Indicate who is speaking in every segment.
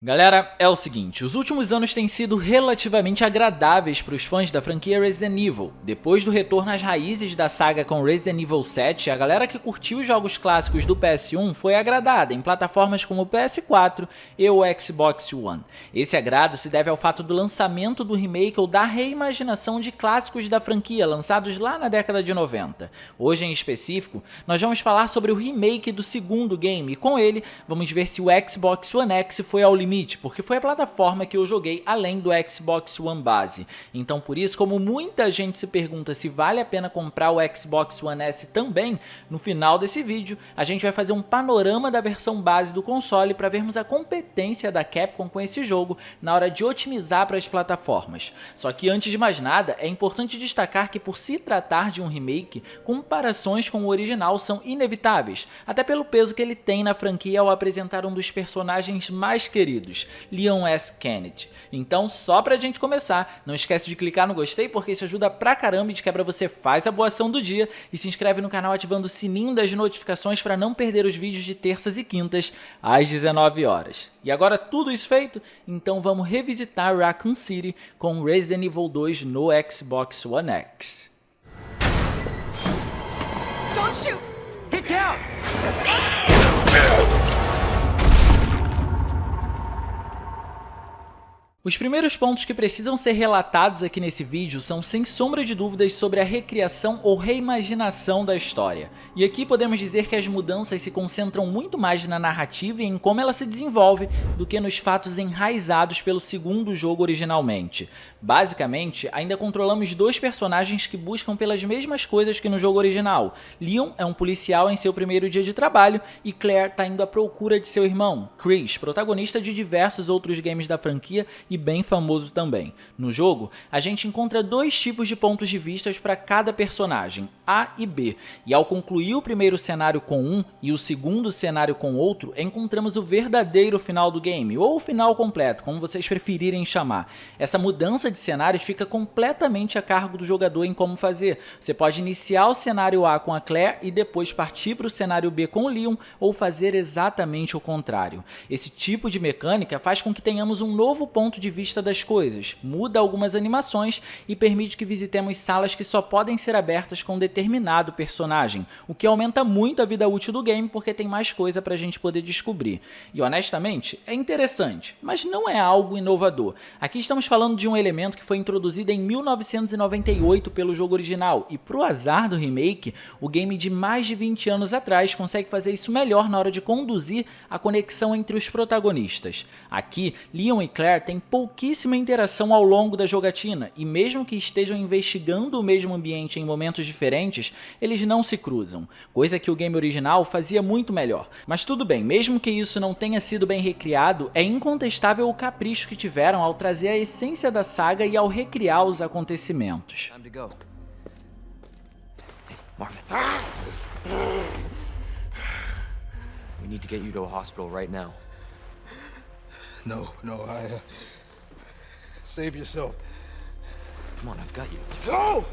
Speaker 1: Galera, é o seguinte, os últimos anos têm sido relativamente agradáveis para os fãs da franquia Resident Evil. Depois do retorno às raízes da saga com Resident Evil 7, a galera que curtiu os jogos clássicos do PS1 foi agradada em plataformas como o PS4 e o Xbox One. Esse agrado se deve ao fato do lançamento do remake ou da reimaginação de clássicos da franquia lançados lá na década de 90. Hoje em específico, nós vamos falar sobre o remake do segundo game e com ele vamos ver se o Xbox One X foi ao limite, porque foi a plataforma que eu joguei além do Xbox One base. Então por isso, como muita gente se pergunta se vale a pena comprar o Xbox One S também, no final desse vídeo a gente vai fazer um panorama da versão base do console para vermos a competência da Capcom com esse jogo na hora de otimizar para as plataformas. Só que antes de mais nada, é importante destacar que por se tratar de um remake, comparações com o original são inevitáveis, até pelo peso que ele tem na franquia ao apresentar um dos personagens mais queridos, Leon S. Kennedy. Então, só pra gente começar, não esquece de clicar no gostei porque isso ajuda pra caramba e de quebra você faz a boa ação do dia e se inscreve no canal ativando o sininho das notificações para não perder os vídeos de terças e quintas às 19 horas. E agora tudo isso feito, então vamos revisitar Raccoon City com Resident Evil 2 no Xbox One X.
Speaker 2: Don't shoot!
Speaker 3: Get down!
Speaker 1: Os primeiros pontos que precisam ser relatados aqui nesse vídeo são sem sombra de dúvidas sobre a recriação ou reimaginação da história. E aqui podemos dizer que as mudanças se concentram muito mais na narrativa e em como ela se desenvolve do que nos fatos enraizados pelo segundo jogo originalmente. Basicamente, ainda controlamos dois personagens que buscam pelas mesmas coisas que no jogo original. Leon é um policial em seu primeiro dia de trabalho e Claire está indo à procura de seu irmão, Chris, protagonista de diversos outros games da franquia e bem famoso também. No jogo, a gente encontra dois tipos de pontos de vista para cada personagem, A e B, e ao concluir o primeiro cenário com um e o segundo cenário com outro, encontramos o verdadeiro final do game, ou o final completo, como vocês preferirem chamar. Essa mudança de cenários fica completamente a cargo do jogador em como fazer. Você pode iniciar o cenário A com a Claire e depois partir para o cenário B com o Leon, ou fazer exatamente o contrário. Esse tipo de mecânica faz com que tenhamos um novo ponto de vista das coisas, muda algumas animações e permite que visitemos salas que só podem ser abertas com determinado personagem, o que aumenta muito a vida útil do game porque tem mais coisa pra gente poder descobrir. E honestamente, é interessante, mas não é algo inovador. Aqui estamos falando de um elemento que foi introduzido em 1998 pelo jogo original e pro azar do remake, o game de mais de 20 anos atrás consegue fazer isso melhor na hora de conduzir a conexão entre os protagonistas. Aqui, Leon e Claire têm pouquíssima interação ao longo da jogatina e mesmo que estejam investigando o mesmo ambiente em momentos diferentes, eles não se cruzam, coisa que o game original fazia muito melhor. Mas tudo bem, mesmo que isso não tenha sido bem recriado, é incontestável o capricho que tiveram ao trazer a essência da saga e ao recriar os acontecimentos.
Speaker 3: Time to go. Hey, Marvin. We need to get you to a hospital right now.
Speaker 4: No, save yourself.
Speaker 3: Come on, I've got you.
Speaker 4: Go!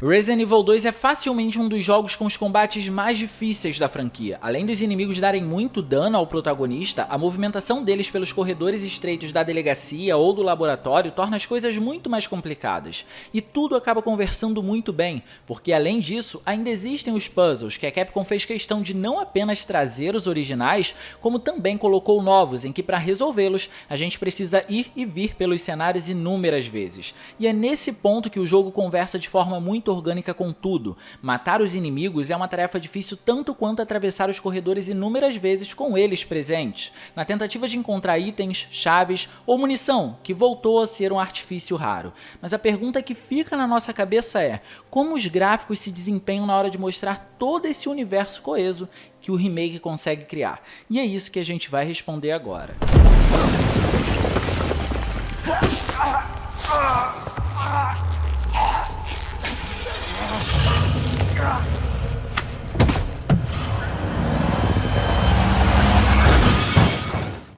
Speaker 1: Resident Evil 2 é facilmente um dos jogos com os combates mais difíceis da franquia. Além dos inimigos darem muito dano ao protagonista, a movimentação deles pelos corredores estreitos da delegacia ou do laboratório torna as coisas muito mais complicadas. E tudo acaba conversando muito bem, porque além disso, ainda existem os puzzles, que a Capcom fez questão de não apenas trazer os originais, como também colocou novos, em que para resolvê-los, a gente precisa ir e vir pelos cenários inúmeras vezes. E é nesse ponto que o jogo conversa de forma muito orgânica com tudo. Matar os inimigos é uma tarefa difícil tanto quanto atravessar os corredores inúmeras vezes com eles presentes, na tentativa de encontrar itens, chaves ou munição, que voltou a ser um artifício raro. Mas a pergunta que fica na nossa cabeça é, como os gráficos se desempenham na hora de mostrar todo esse universo coeso que o remake consegue criar? E é isso que a gente vai responder agora.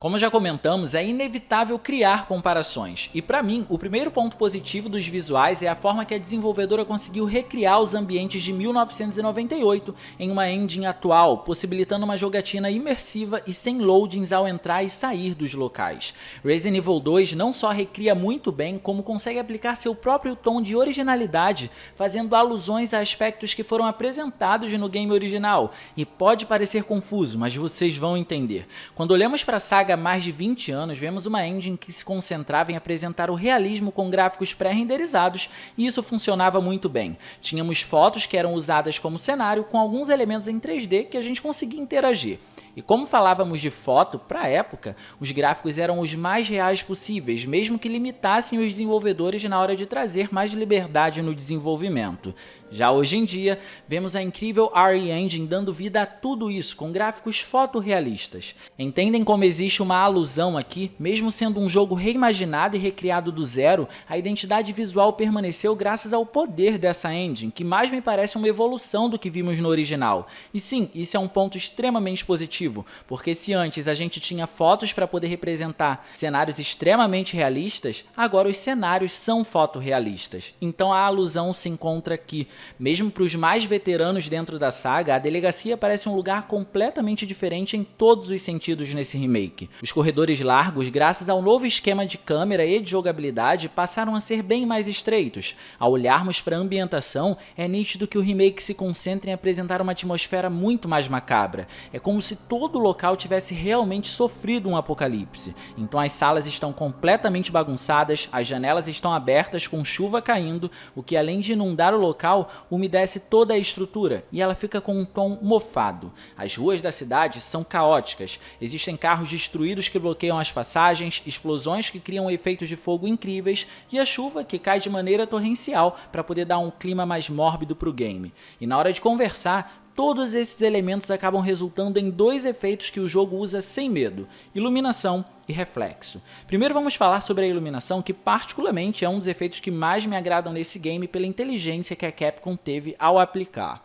Speaker 1: Como já comentamos, é inevitável criar comparações, e para mim, o primeiro ponto positivo dos visuais é a forma que a desenvolvedora conseguiu recriar os ambientes de 1998 em uma engine atual, possibilitando uma jogatina imersiva e sem loadings ao entrar e sair dos locais. Resident Evil 2 não só recria muito bem, como consegue aplicar seu próprio tom de originalidade, fazendo alusões a aspectos que foram apresentados no game original, e pode parecer confuso, mas vocês vão entender. Quando olhamos para a saga há mais de 20 anos, vemos uma engine que se concentrava em apresentar o realismo com gráficos pré-renderizados, e isso funcionava muito bem. Tínhamos fotos que eram usadas como cenário, com alguns elementos em 3D que a gente conseguia interagir. E como falávamos de foto, para a época, os gráficos eram os mais reais possíveis, mesmo que limitassem os desenvolvedores na hora de trazer mais liberdade no desenvolvimento. Já hoje em dia, vemos a incrível RE Engine dando vida a tudo isso, com gráficos fotorrealistas. Entendem como existe uma alusão aqui? Mesmo sendo um jogo reimaginado e recriado do zero, a identidade visual permaneceu graças ao poder dessa engine, que mais me parece uma evolução do que vimos no original. E sim, isso é um ponto extremamente positivo, porque se antes a gente tinha fotos para poder representar cenários extremamente realistas, agora os cenários são fotorrealistas. Então a alusão se encontra aqui. Mesmo para os mais veteranos dentro da saga, a delegacia parece um lugar completamente diferente em todos os sentidos nesse remake. Os corredores largos, graças ao novo esquema de câmera e de jogabilidade, passaram a ser bem mais estreitos. Ao olharmos para a ambientação, é nítido que o remake se concentra em apresentar uma atmosfera muito mais macabra. É como se todo o local tivesse realmente sofrido um apocalipse. Então as salas estão completamente bagunçadas, as janelas estão abertas com chuva caindo, o que além de inundar o local, umedece toda a estrutura e ela fica com um tom mofado. As ruas da cidade são caóticas, existem carros destruídos que bloqueiam as passagens, explosões que criam efeitos de fogo incríveis e a chuva que cai de maneira torrencial para poder dar um clima mais mórbido para o game. E na hora de conversar, todos esses elementos acabam resultando em dois efeitos que o jogo usa sem medo: iluminação e reflexo. Primeiro vamos falar sobre a iluminação, que particularmente é um dos efeitos que mais me agradam nesse game pela inteligência que a Capcom teve ao aplicar.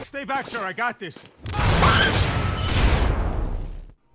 Speaker 4: Stay back, sir. I got this.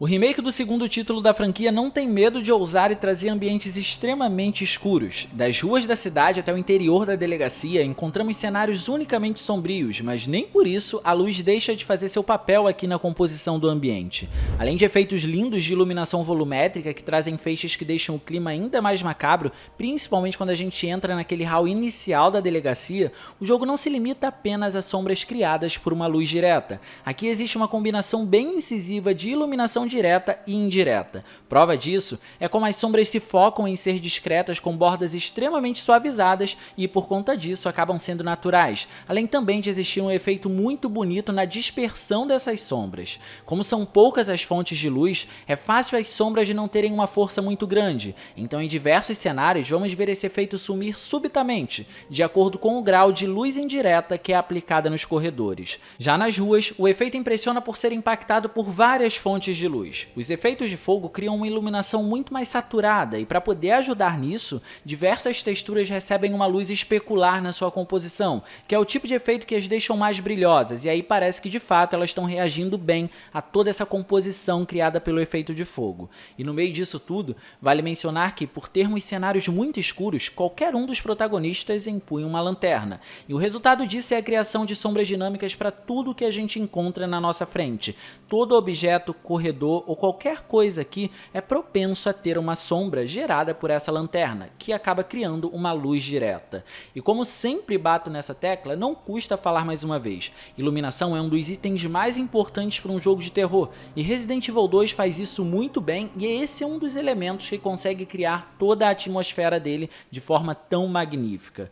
Speaker 1: O remake do segundo título da franquia não tem medo de ousar e trazer ambientes extremamente escuros. Das ruas da cidade até o interior da delegacia, encontramos cenários unicamente sombrios, mas nem por isso a luz deixa de fazer seu papel aqui na composição do ambiente. Além de efeitos lindos de iluminação volumétrica que trazem feixes que deixam o clima ainda mais macabro, principalmente quando a gente entra naquele hall inicial da delegacia, o jogo não se limita apenas a sombras criadas por uma luz direta. Aqui existe uma combinação bem incisiva de iluminação direta e indireta. Prova disso é como as sombras se focam em ser discretas com bordas extremamente suavizadas e por conta disso acabam sendo naturais, além também de existir um efeito muito bonito na dispersão dessas sombras. Como são poucas as fontes de luz, é fácil as sombras de não terem uma força muito grande, então em diversos cenários vamos ver esse efeito sumir subitamente, de acordo com o grau de luz indireta que é aplicada nos corredores. Já nas ruas, o efeito impressiona por ser impactado por várias fontes de luz. Os efeitos de fogo criam uma iluminação muito mais saturada e para poder ajudar nisso, diversas texturas recebem uma luz especular na sua composição, que é o tipo de efeito que as deixam mais brilhosas, e aí parece que de fato elas estão reagindo bem a toda essa composição criada pelo efeito de fogo. E no meio disso tudo, vale mencionar que por termos cenários muito escuros, qualquer um dos protagonistas empunha uma lanterna, e o resultado disso é a criação de sombras dinâmicas para tudo que a gente encontra na nossa frente. Todo objeto, corredor ou qualquer coisa aqui é propenso a ter uma sombra gerada por essa lanterna, que acaba criando uma luz direta. E como sempre bato nessa tecla, não custa falar mais uma vez, iluminação é um dos itens mais importantes para um jogo de terror, e Resident Evil 2 faz isso muito bem, e esse é um dos elementos que consegue criar toda a atmosfera dele de forma tão magnífica.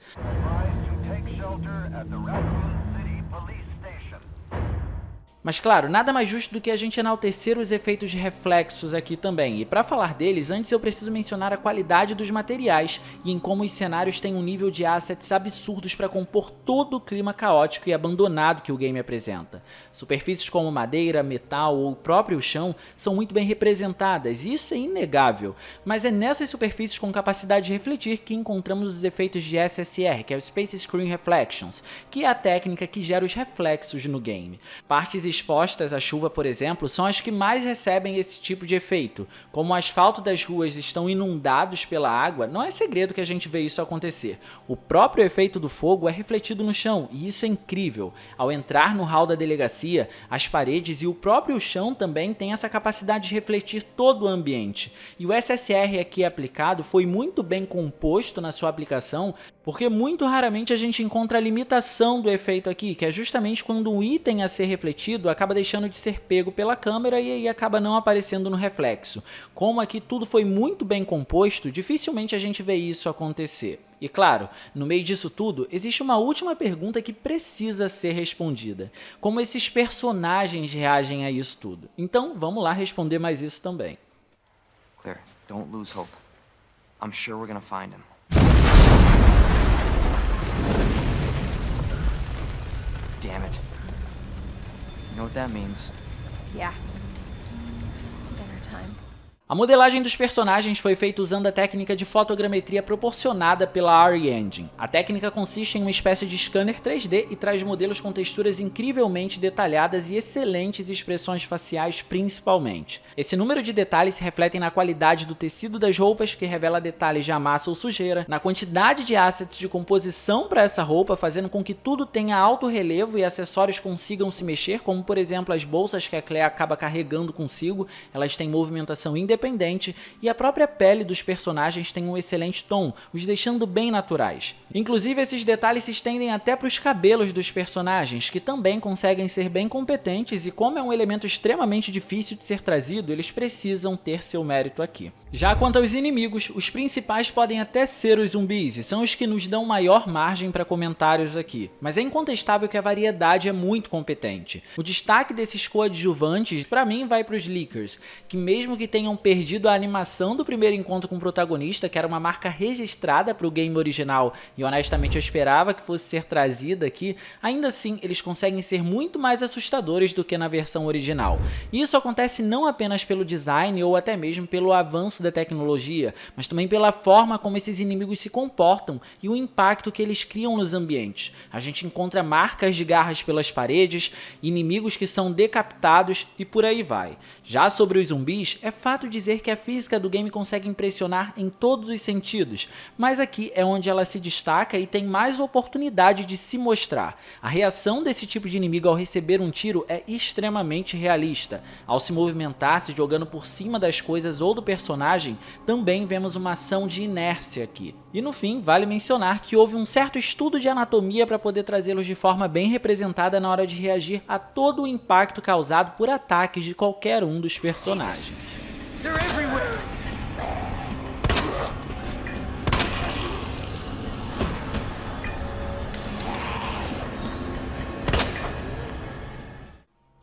Speaker 1: Mas claro, nada mais justo do que a gente enaltecer os efeitos de reflexos aqui também, e para falar deles, antes eu preciso mencionar a qualidade dos materiais e em como os cenários têm um nível de assets absurdos para compor todo o clima caótico e abandonado que o game apresenta. Superfícies como madeira, metal ou o próprio chão são muito bem representadas, e isso é inegável, mas é nessas superfícies com capacidade de refletir que encontramos os efeitos de SSR, que é o Space Screen Reflections, que é a técnica que gera os reflexos no game. Partes expostas à chuva, por exemplo, são as que mais recebem esse tipo de efeito. Como o asfalto das ruas estão inundados pela água, não é segredo que a gente vê isso acontecer. O próprio efeito do fogo é refletido no chão, e isso é incrível. Ao entrar no hall da delegacia, as paredes e o próprio chão também têm essa capacidade de refletir todo o ambiente. E o SSR aqui aplicado foi muito bem composto na sua aplicação, porque muito raramente a gente encontra a limitação do efeito aqui, que é justamente quando um item a ser refletido acaba deixando de ser pego pela câmera e aí acaba não aparecendo no reflexo. Como aqui tudo foi muito bem composto, dificilmente a gente vê isso acontecer. E claro, no meio disso tudo, existe uma última pergunta que precisa ser respondida. Como esses personagens reagem a isso tudo? Então, vamos lá responder mais isso também.
Speaker 3: Claire, don't lose hope. I'm sure we're gonna find him. Damn it. You know what that means?
Speaker 2: Yeah. Dinner time.
Speaker 1: A modelagem dos personagens foi feita usando a técnica de fotogrametria proporcionada pela RE Engine. A técnica consiste em uma espécie de scanner 3D e traz modelos com texturas incrivelmente detalhadas e excelentes expressões faciais principalmente. Esse número de detalhes se refletem na qualidade do tecido das roupas, que revela detalhes de amassa ou sujeira, na quantidade de assets de composição para essa roupa, fazendo com que tudo tenha alto relevo e acessórios consigam se mexer, como por exemplo as bolsas que a Claire acaba carregando consigo, elas têm movimentação independente, e a própria pele dos personagens tem um excelente tom, os deixando bem naturais. Inclusive, esses detalhes se estendem até para os cabelos dos personagens, que também conseguem ser bem competentes, e como é um elemento extremamente difícil de ser trazido, eles precisam ter seu mérito aqui. Já quanto aos inimigos, os principais podem até ser os zumbis, e são os que nos dão maior margem para comentários aqui, mas é incontestável que a variedade é muito competente. O destaque desses coadjuvantes, para mim, vai para os Lickers, que mesmo que tenham perdido a animação do primeiro encontro com o protagonista, que era uma marca registrada para o game original, e honestamente eu esperava que fosse ser trazida aqui, ainda assim eles conseguem ser muito mais assustadores do que na versão original. Isso acontece não apenas pelo design ou até mesmo pelo avanço da tecnologia, mas também pela forma como esses inimigos se comportam e o impacto que eles criam nos ambientes. A gente encontra marcas de garras pelas paredes, inimigos que são decapitados e por aí vai. Já sobre os zumbis, é fato dizer que a física do game consegue impressionar em todos os sentidos, mas aqui é onde ela se destaca e tem mais oportunidade de se mostrar. A reação desse tipo de inimigo ao receber um tiro é extremamente realista. Ao se movimentar, se jogando por cima das coisas ou do personagem, também vemos uma ação de inércia aqui. E no fim, vale mencionar que houve um certo estudo de anatomia para poder trazê-los de forma bem representada na hora de reagir a todo o impacto causado por ataques de qualquer um dos personagens.
Speaker 4: They're everywhere!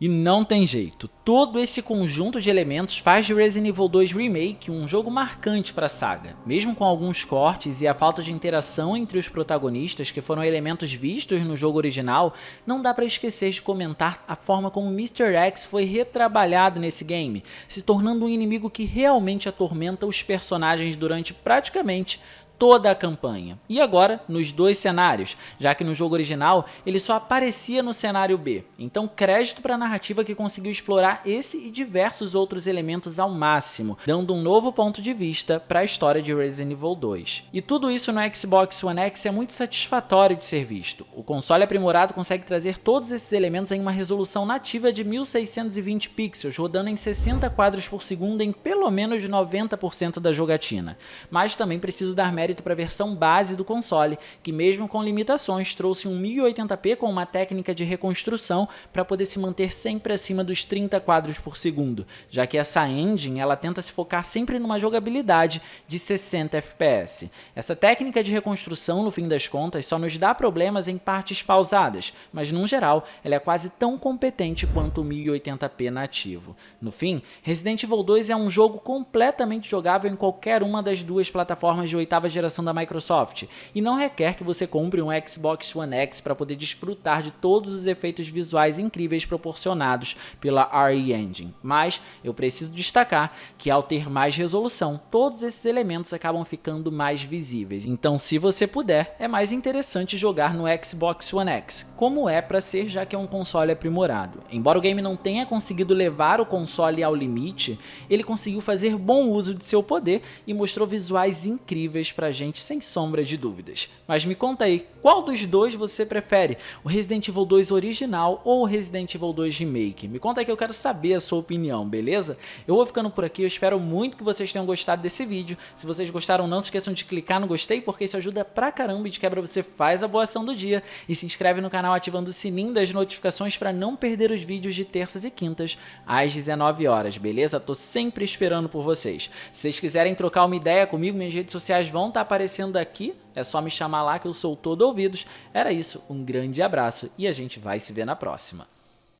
Speaker 1: E não tem jeito, todo esse conjunto de elementos faz de Resident Evil 2 Remake um jogo marcante para a saga. Mesmo com alguns cortes e a falta de interação entre os protagonistas, que foram elementos vistos no jogo original, não dá para esquecer de comentar a forma como Mr. X foi retrabalhado nesse game, se tornando um inimigo que realmente atormenta os personagens durante praticamente toda a campanha. E agora, nos dois cenários, já que no jogo original ele só aparecia no cenário B. Então crédito para a narrativa que conseguiu explorar esse e diversos outros elementos ao máximo, dando um novo ponto de vista para a história de Resident Evil 2. E tudo isso no Xbox One X é muito satisfatório de ser visto. O console aprimorado consegue trazer todos esses elementos em uma resolução nativa de 1620 pixels, rodando em 60 quadros por segundo em pelo menos 90% da jogatina. Mas também preciso dar mérito mérito para a versão base do console, que mesmo com limitações trouxe um 1080p com uma técnica de reconstrução para poder se manter sempre acima dos 30 quadros por segundo, já que essa engine ela tenta se focar sempre numa jogabilidade de 60 fps. Essa técnica de reconstrução, no fim das contas, só nos dá problemas em partes pausadas, mas no geral ela é quase tão competente quanto o 1080p nativo. No fim, Resident Evil 2 é um jogo completamente jogável em qualquer uma das duas plataformas de 8ª geração da Microsoft, e não requer que você compre um Xbox One X para poder desfrutar de todos os efeitos visuais incríveis proporcionados pela RE Engine. Mas eu preciso destacar que ao ter mais resolução, todos esses elementos acabam ficando mais visíveis. Então, se você puder, é mais interessante jogar no Xbox One X, como é para ser, já que é um console aprimorado. Embora o game não tenha conseguido levar o console ao limite, ele conseguiu fazer bom uso de seu poder e mostrou visuais incríveis pra gente, sem sombra de dúvidas. Mas me conta aí, qual dos dois você prefere? O Resident Evil 2 original ou o Resident Evil 2 Remake? Me conta aí que eu quero saber a sua opinião, beleza? Eu vou ficando por aqui, eu espero muito que vocês tenham gostado desse vídeo. Se vocês gostaram, não se esqueçam de clicar no gostei, porque isso ajuda pra caramba e de quebra você faz a boa ação do dia. E se inscreve no canal ativando o sininho das notificações para não perder os vídeos de terças e quintas às 19 horas, beleza? Tô sempre esperando por vocês. Se vocês quiserem trocar uma ideia comigo, minhas redes sociais vão estar aparecendo aqui. É só me chamar lá que eu sou todo ouvidos. Era isso, um grande abraço e a gente vai se ver na próxima.